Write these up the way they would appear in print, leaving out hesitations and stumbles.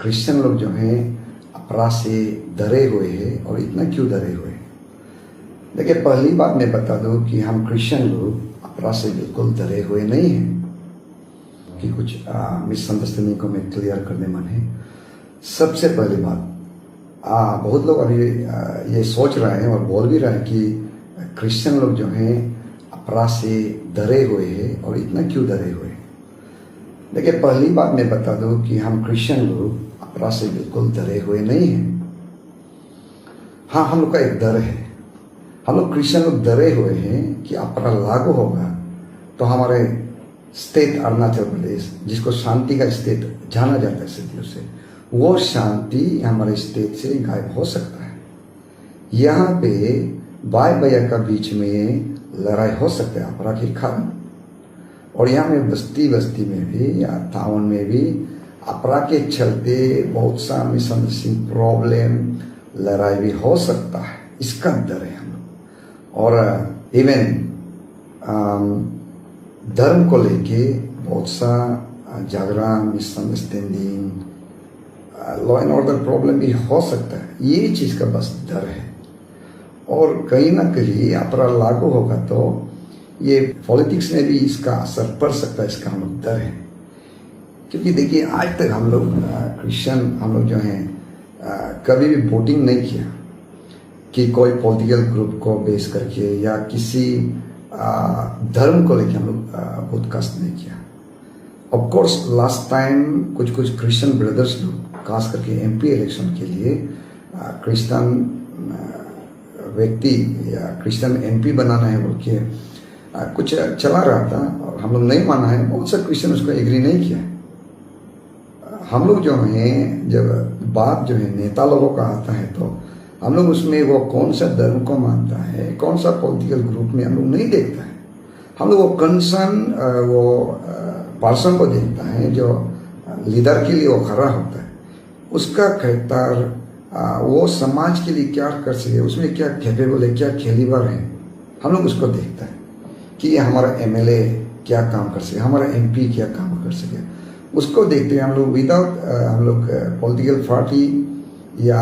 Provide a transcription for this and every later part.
Christian लोग जो हैं अपराध से डरे हुए हैं। और इतना क्यों डरे हुए हैं? देखिए, पहली बात मैं बता दूं कि हम क्रिश्चियन लोग अपराध से बिल्कुल डरे हुए नहीं हैं। कि कुछ मिसअंडरस्टैंडिंग को मैं क्लियर करने मन है। सबसे पहली बात, बहुत लोग अभी ये सोच रहे हैं और बोल भी रहे हैं कि क्रिश्चियन लोग जो हैं अपराध से डरे हुए हैं। और इतना क्यों डरे हुए हैं? देखिए, पहली बात मैं बता दूं कि हम क्रिश्चियन लोग अपराध से बिल्कुल डरे हुए नहीं हैं। हाँ, हम लोग का एक डर है। हम लोग क्रिश्चियन लोग डरे हुए हैं कि अपराध लागू होगा तो हमारे स्टेट अरुणाचल प्रदेश, जिसको शांति का स्टेट जाना जाता है सदियों से, वो शांति हमारे स्टेट से गायब हो सकता है। यहाँ पे भाई भैया का बीच में लड़ाई हो सकता है अपराध के कारण। और यहाँ में बस्ती बस्ती में भी या टाउन में भी अपराध के चलते बहुत सा मिसअंडरस्टैंडिंग, प्रॉब्लम, लड़ाई भी हो सकता है। इसका डर है हम लोग। और इवन धर्म को लेके बहुत सा झगड़ा, misunderstanding, law and order problem भी हो सकता है। ये चीज़ का बस डर है। और कहीं ना कहीं अपराध लागू होगा तो ये पॉलिटिक्स में भी इसका असर पड़ सकता है। इसका हम लोग डर है। क्योंकि देखिए, आज तक हम लोग क्रिश्चियन, हम लोग जो हैं कभी भी वोटिंग नहीं किया कि कोई पॉलिटिकल ग्रुप को बेस करके या किसी धर्म को लेकर हम लोग वोट कास्ट नहीं किया। ऑफ कोर्स लास्ट टाइम कुछ क्रिश्चियन ब्रदर्स लोग खास करके एमपी इलेक्शन के लिए क्रिश्चियन व्यक्ति या क्रिश्चियन एमपी बनाना है बोल के कुछ चला रहा था। और हम लोग नहीं माना है। बहुत से क्रिश्चियन उसको एग्री नहीं किया। हम लोग जो हैं, जब बात जो है नेता लोगों का आता है तो हम लोग उसमें वो कौन सा धर्म को मानता है, कौन सा पॉलिटिकल ग्रुप में हम लोग नहीं देखता है। हम लोग वो कंसर्न वो पर्सन को देखता है जो लीडर के लिए वो खड़ा होता है। उसका कैरेक्टर, वो समाज के लिए क्या कर सके, उसमें क्या कैपेबल है, क्या कैलिबर है, हम लोग उसको देखता है कि ये हमारा एमएलए क्या काम कर सके, हमारा एमपी क्या काम कर सके। उसको देखते हैं हम लोग। विदाउट हम लोग पॉलिटिकल पार्टी या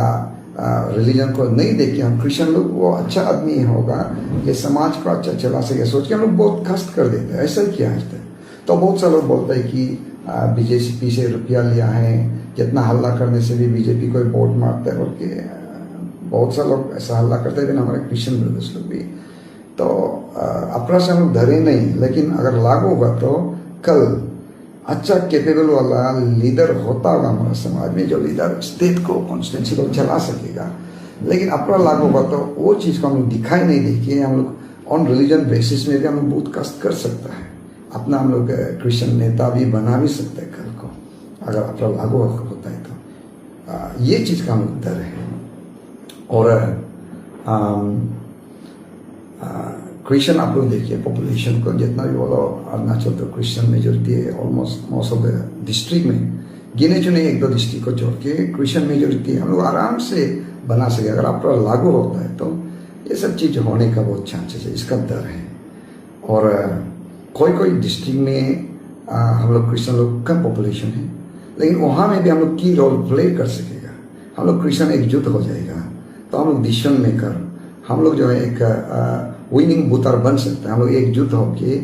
रिलीजन को नहीं देख के हम क्रिश्चियन लोग वो अच्छा आदमी होगा, ये समाज को अच्छा चला सके, सोच के हम लोग बहुत कष्ट कर देते हैं। ऐसा ही किया है। तो बहुत सा लोग बोलते हैं कि बीजेपी से रुपया लिया है, जितना हल्ला करने से भी बीजेपी को वोट मारता है बोल के बहुत सा लोग ऐसा हल्ला करते हैं। हमारे क्रिश्चियन ब्रदर्स लोग भी तो अपराध से हम लोग डरे नहीं। लेकिन अगर लागू होगा तो कल अच्छा कैपेबल वाला लीडर होता होगा हमारे समाज में, जो लीडर स्टेट को, कॉन्स्टिट्यूंसी को चला सकेगा। लेकिन अपराध लागू होगा तो वो चीज़ को हम लोग दिखाई नहीं देंगे। हम लोग ऑन रिलीजन बेसिस में भी हम लोग बहुत कष्ट कर सकता है। अपना हम लोग क्रिश्चियन नेता भी बना भी सकते हैं कल को, अगर अपराध लागू होता है तो। ये चीज़ का हम लोग डर है। और क्रिश्चियन आप लोग देखिए, पॉपुलेशन को जितना भी बोलो, अरुणाचल तो क्रिश्चियन मेजोरिटी है। Almost most of the district में गिने चुने 1-2 डिस्ट्रिक्ट को छोड़ के क्रिश्चियन मेजोरिटी हम लोग आराम से बना सके। अगर अपराध लागू होता है तो ये सब चीज़ होने का बहुत चांसेस है। इसका डर है। और कोई डिस्ट्रिक्ट में हम लोग क्रिश्चियन लोग कम पॉपुलेशन है, लेकिन वहाँ में भी हम लोग की रोल प्ले कर सकेगा। हम लोग क्रिश्चियन एकजुट हो जाएगा तो हम लोग डिसीजन मेकर, हम लोग जो है एक विनिंग बूथर बन सकते हैं। हम लोग एकजुट होके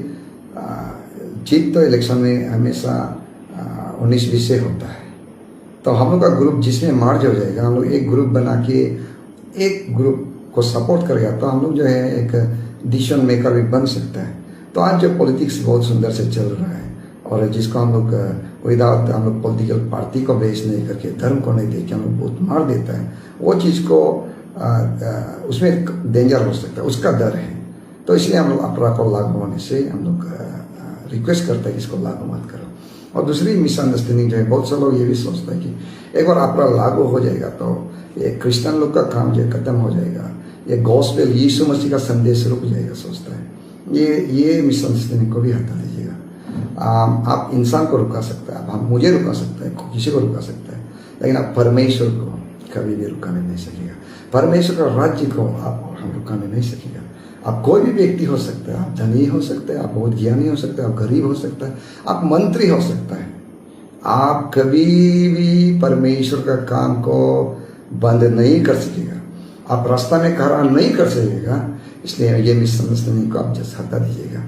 जीत तो इलेक्शन में हमेशा 19-20 से होता है। तो हम लोग का ग्रुप जिसमें मार्ज हो जाएगा, हम लोग एक ग्रुप बना के एक ग्रुप को सपोर्ट करेगा तो हम लोग जो है एक डिसीजन मेकर भी बन सकता है। तो आज जो पॉलिटिक्स बहुत सुंदर से चल रहा है और जिसको हम लोग विदाउट हम लोग पॉलिटिकल पार्टी को बेस नहीं करके, धर्म को नहीं देख के हम लोग बहुत मार देता है, वो चीज़ को उसमें डेंजर हो सकता है। उसका डर है। तो इसलिए हम लोग अपराध को लागू होने से हम लोग रिक्वेस्ट करते हैं कि इसको लागू मत करो। और दूसरी मिसअंडरस्टैंडिंग जो है, बहुत से लोग ये भी सोचते हैं कि एक बार अपराध लागू हो जाएगा तो ये क्रिश्चियन लोग का काम जो खत्म हो जाएगा, ये गॉस्पेल यीशु मसीह का संदेश रुक जाएगा, सोचता है। ये मिसअंडरस्टैंडिंग को भी हटा दीजिएगा। आप इंसान को रुका सकते हैं, आप मुझे रुका सकते हैं, किसी को रुका सकते हैं, लेकिन आप परमेश्वर को कभी भी रुकाने नहीं सकेगा। परमेश्वर का राज्य को आप हम रुकाने नहीं सकेगा। आप कोई भी व्यक्ति हो सकता है, आप धनी हो सकते हैं, आप बहुत ज्ञानी हो सकते हैं, आप गरीब हो सकता है, आप मंत्री हो सकता है, आप कभी भी परमेश्वर का काम को बंद नहीं कर सकेगा, आप रास्ता में खड़ा नहीं कर सकेगा। इसलिए ये मिसअंडरस्टैंडिंग को आप जस्ट हटा दीजिएगा।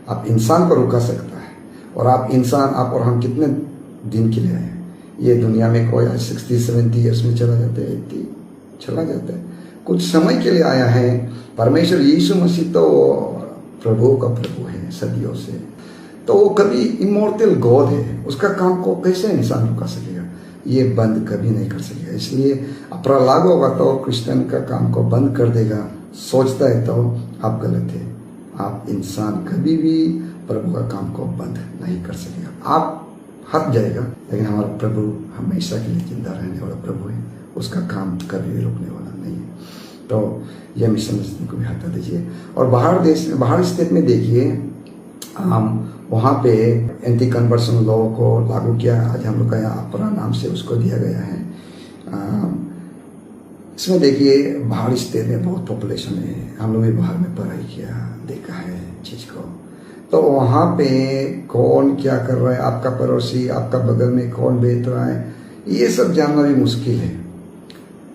आप इंसान को रुका सकता है, और आप इंसान, आप और हम कितने दिन के लिए आए हैं? ये दुनिया में कोई 60-70 ईयर्स में चला जाता है, 80 चला जाता है, कुछ समय के लिए आया है। परमेश्वर यीशु मसीह तो प्रभु का प्रभु है सदियों से, तो वो कभी इमोर्टल गॉड है, उसका काम को कैसे इंसान रुका सकेगा? ये बंद कभी नहीं कर सकेगा। इसलिए अपना लागू होगा तो क्रिश्चियन का काम को बंद कर देगा, सोचता है तो आप गलत है। आप इंसान कभी भी प्रभु का काम को बंद नहीं कर सकेगा। आप हट जाएगा, लेकिन हमारा प्रभु हमेशा के लिए जिंदा रहने वाला प्रभु है, उसका काम कभी भी रुकने वाला नहीं है। तो यह मिसअंडरस्टैंडिंग को भी हटा दीजिए। और बाहर स्टेट में देखिए, वहाँ पे एंटी कन्वर्सन लॉ को लागू किया। आज हम लोग का यहाँ अपना नाम से उसको दिया गया है। इसमें देखिए बाहर स्टेट में बहुत पॉपुलेशन है, हम लोग भी बाहर में पढ़ाई किया, देखा है चीज़ को। तो वहाँ पे कौन क्या कर रहा है, आपका पड़ोसी, आपका बगल में कौन बेच रहा है, ये सब जानना भी मुश्किल है।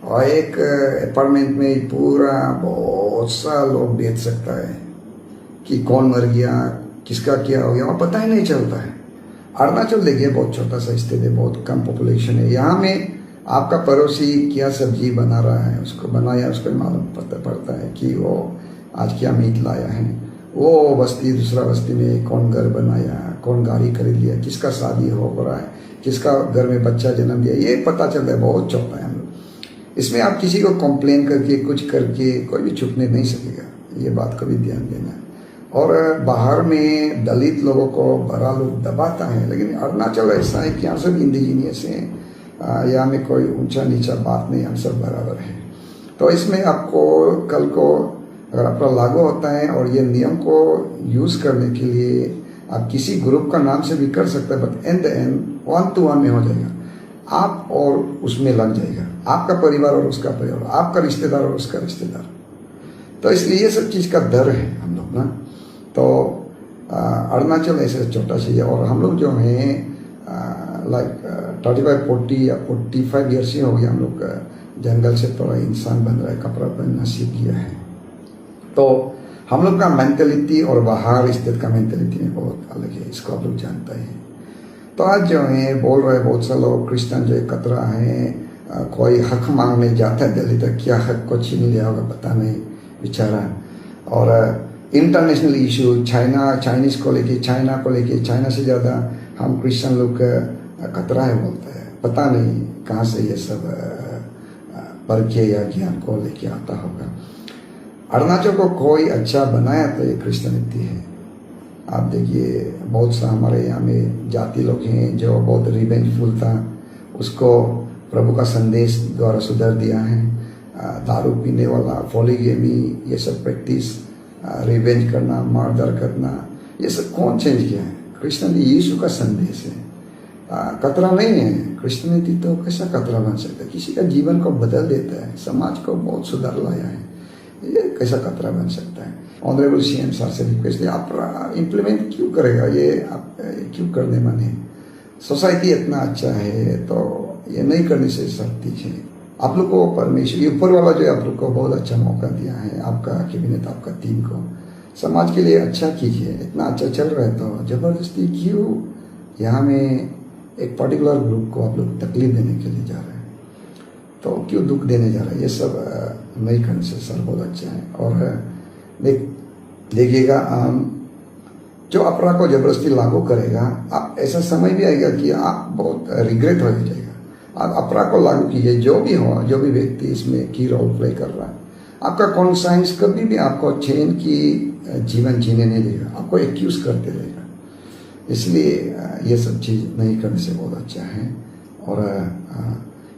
और एक अपार्टमेंट में पूरा बहुत सा लोग बेच सकता है कि कौन मर गया, किसका क्या हो गया, और पता ही नहीं चलता है। अरुणाचल देखिए बहुत छोटा सा स्टेट है, बहुत कम पॉपुलेशन है। यहाँ में आपका पड़ोसी क्या सब्जी बना रहा है, उसको बनाया, उसको मालूम पड़ता है कि वो आज क्या मीट लाया है। वो बस्ती दूसरा बस्ती में कौन घर बनाया, कौन गाड़ी खरीद लिया, किसका शादी हो रहा है, किसका घर में बच्चा जन्म दिया, ये पता चलता है। बहुत छोटा है हम लोग। इसमें आप किसी को कंप्लेन करके कुछ करके कोई भी छुपने नहीं सकेगा, ये बात को भी ध्यान देना। और बाहर में दलित लोगों को बड़ा लोग दबाता है, लेकिन अरुणाचल ऐसा है कि यहाँ सब इंडिजीनियस हैं, यहाँ में कोई ऊंचा नीचा बात नहीं, हम सब बराबर हैं। तो इसमें आपको कल को अगर आपका लागू होता है और ये नियम को यूज़ करने के लिए आप किसी ग्रुप का नाम से भी कर सकते हैं, but in the end 1 to 1 में हो जाएगा। आप और उसमें लग जाएगा, आपका परिवार और उसका परिवार, आपका रिश्तेदार और उसका रिश्तेदार। तो इसलिए ये सब चीज़ का डर है हम लोग ना। तो अरुणाचल ऐसे छोटा चीज़ है, और हम लोग जो हैं लाइक 35-40 या 45 ईयर्स ही हो गया हम लोग जंगल से थोड़ा इंसान बन रहा है, कपड़ा पहनना सीख गया है। तो हम लोग का मेंटेलिटी और बाहर स्टेट का मेंटेलिटी में बहुत अलग है, इसको आप लोग जानते हैं। तो आज जो है बोल रहे बहुत से लोग क्रिश्चियन जो कतरा है, कोई हक मांगने जाता है दिल्ली तक, क्या हक को छीन लिया होगा पता नहीं बेचारा। और इंटरनेशनल इशू चाइनीज़ को लेके, चाइना से ज़्यादा हम क्रिश्चियन लोग कतरा है बोलते हैं। पता नहीं कहाँ से ये सब परखे या ज्ञान को लेके आता होगा। अरुणाचल को कोई अच्छा बनाया तो ये क्रिश्चियनिटी है। आप देखिए बहुत सा हमारे यहाँ में जाति लोग हैं जो बहुत रिवेंजफुल था, उसको प्रभु का संदेश द्वारा सुधार दिया है। दारू पीने वाला, पॉलीगेमी, ये सब प्रैक्टिस, रिवेंज करना, मर्डर करना, ये सब कौन चेंज किया है? क्रिश्चियनिटी यीशु का संदेश है, कतरा नहीं है। क्रिश्चियनिटी तो कैसा कतरा बन सकता है? किसी का जीवन को बदल देता है, समाज को बहुत सुधार लाया है, ये कैसा कतरा बन सकता है? ऑनरेबल CM सर से रिक्वेस्ट है, आप इम्प्लीमेंट क्यों करेगा? ये आप क्यों करने मन है? सोसाइटी इतना अच्छा है तो ये नहीं करने से सकती है। आप लोग को परमेश्वर ऊपर वाला जो आप लोग को बहुत अच्छा मौका दिया है, आपका कैबिनेट, आपका टीम को समाज के लिए अच्छा कीजिए। इतना अच्छा चल रहा है तो जबरदस्ती क्यों यहाँ में एक पर्टिकुलर ग्रुप को आप लोग तकलीफ देने के लिए जा रहे हैं? तो क्यों दुख देने जा रहे हैं? ये सब नहीं करने से सर बहुत अच्छा है। और देखिएगा जो अपराध को जबरदस्ती लागू करेगा, आप ऐसा समय भी आएगा कि आप बहुत रिग्रेट हो जाएगा। आप अपराध को लागू कीजिए, जो भी हो, जो भी व्यक्ति इसमें की रोल प्ले कर रहा है, आपका कॉन्साइंस कभी भी आपको चैन की जीवन जीने नहीं देगा, आपको एक्यूज करते रहेगा। इसलिए ये सब चीज़ नहीं करने से बहुत अच्छा है। और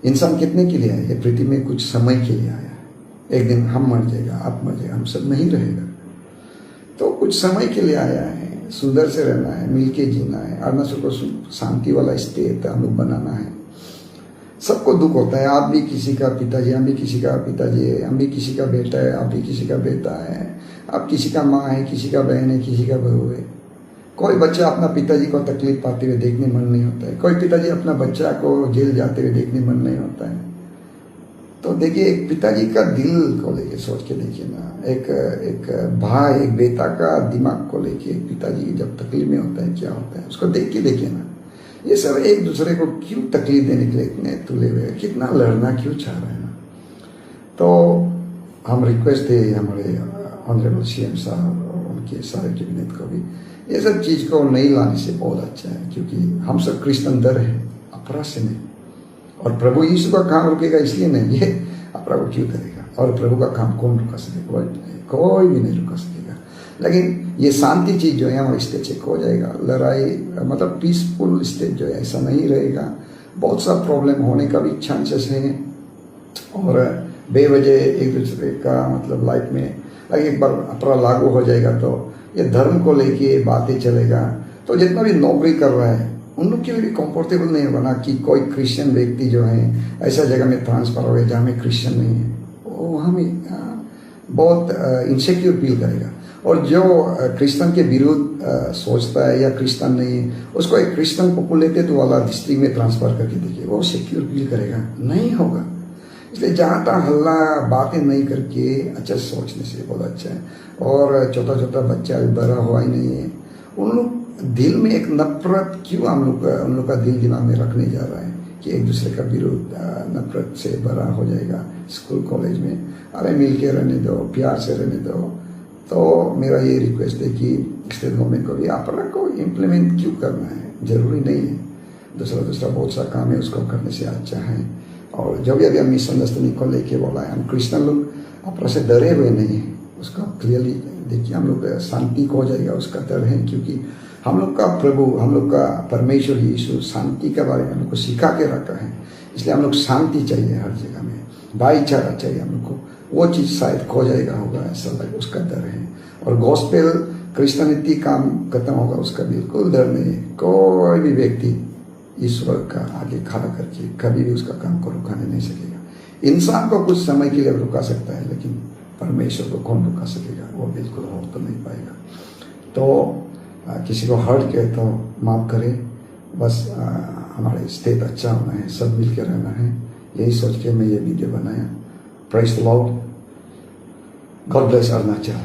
इंसान कितने के लिए आया? ये पृथ्वी में कुछ समय के लिए आया है। एक दिन हम मर जाएगा, आप मर जाएगा, हम सब नहीं रहेगा। तो कुछ समय के लिए आया है, सुंदर से रहना है, मिलके जीना है। अरुणाचल को शांति वाला स्टेट हम लोग बनाना है। सबको दुख होता है, आप भी किसी का पिताजी, हम भी किसी का पिताजी है, हम भी किसी का बेटा है, आप भी किसी का बेटा है, आप किसी का माँ है, किसी का बहन है, किसी का बहू है। कोई बच्चा अपना पिताजी को तकलीफ पाते हुए देखने मन नहीं होता है, कोई पिताजी अपना बच्चा को जेल जाते हुए देखने मन नहीं होता है। तो देखिए, एक पिताजी का दिल को लेके सोच के देखिए ना, एक भाई एक बेटा का दिमाग को लेके एक पिताजी जब तकलीफ में होता है क्या होता है, उसको देख के देखिए ना। ये सब एक दूसरे को क्यों तकलीफ देने के लिए इतने तुले हुए, कितना लड़ना क्यों चाह रहे हैं ना। तो हम रिक्वेस्ट थे हमारे ऑनरेबल CM साहब और उनके सारे कैबिनेट को भी, ये सब चीज़ को नहीं लाने से बहुत अच्छा है, क्योंकि हम सब क्रिश्चियन डर है अपराध से नहीं। और प्रभु यीशु का काम रुकेगा इसलिए नहीं, ये अपराध को क्यों करेगा, और प्रभु का काम कौन रुका सकेगा, कोई भी नहीं रुका सकेगा। लेकिन ये शांति चीज़ जो है हमारे स्टेट से हो जाएगा, लड़ाई मतलब पीसफुल स्टेट जो है ऐसा नहीं रहेगा। बहुत सा प्रॉब्लम होने का भी चांसेस हैं, और बेवजह एक दूसरे का मतलब लाइफ में एक बार अपराध लागू हो जाएगा तो ये धर्म को लेके बातें चलेगा। तो जितना भी नौकरी कर रहा है उन लोग के लिए भी कंफर्टेबल नहीं होगा ना कि कोई क्रिश्चियन व्यक्ति जो है ऐसा जगह में ट्रांसफर हो गया जहाँ में क्रिश्चियन नहीं है, वो हमें बहुत इनसिक्योर फील करेगा। और जो क्रिश्चियन के विरुद्ध सोचता है या क्रिश्चियन नहीं है, उसको एक क्रिश्चियन पॉपुलेटेड वाला डिस्ट्रिक्ट में ट्रांसफर करके देखिए, वो सिक्योर फील करेगा नहीं होगा। इसलिए जहाँ तक हल्ला बातें नहीं करके अच्छा सोचने से बहुत अच्छा है। और छोटा छोटा बच्चा बड़ा हुआ ही नहीं है, उन लोग दिल में एक नफरत क्यों हम लोग उन लोग का दिल दिमाग में रखने जा रहा है कि एक दूसरे का विरोध नफरत से बड़ा हो जाएगा स्कूल कॉलेज में। अरे मिल के रहने दो, प्यार से रहने दो। तो मेरा ये रिक्वेस्ट है कि स्टेट गवर्नमेंट को भी अपराध को इम्प्लीमेंट क्यों करना है, जरूरी नहीं है। दूसरा बहुत सा काम है, उसको करने से अच्छा है। और जो भी अभी हम मिसअंडरस्टैंडिंग को लेके बोला है, हम क्रिश्चियन लोग अपने से डरे हुए नहीं हैं, उसका क्लियरली देखिए हम लोग शांति को हो जाएगा उसका डर है, क्योंकि हम लोग का प्रभु, हम लोग का परमेश्वर यीशु शांति के बारे में हम लोग को सिखा के रखा है। इसलिए हम लोग शांति चाहिए हर जगह में, भाईचारा चाहिए हम लोग को। वो चीज़ शायद खो जाएगा होगा ऐसा लगे, उसका डर है। और गॉस्पेल क्रिश्चियनिटी काम खत्म होगा उसका बिल्कुल डर नहीं है। कोई भी व्यक्ति ईश्वर का आगे खड़ा करके कभी भी उसका काम को रुकाने नहीं सकेगा। इंसान को कुछ समय के लिए रुका सकता है, लेकिन परमेश्वर को कौन रुका सकेगा, वो बिल्कुल हो तो नहीं पाएगा। तो किसी को हर्ट किया तो माफ़ करें, बस हमारे स्टेट अच्छा होना है, सब मिल के रहना है, यही सोच के मैं ये वीडियो बनाया। Praise the Lord, God bless Arunachal.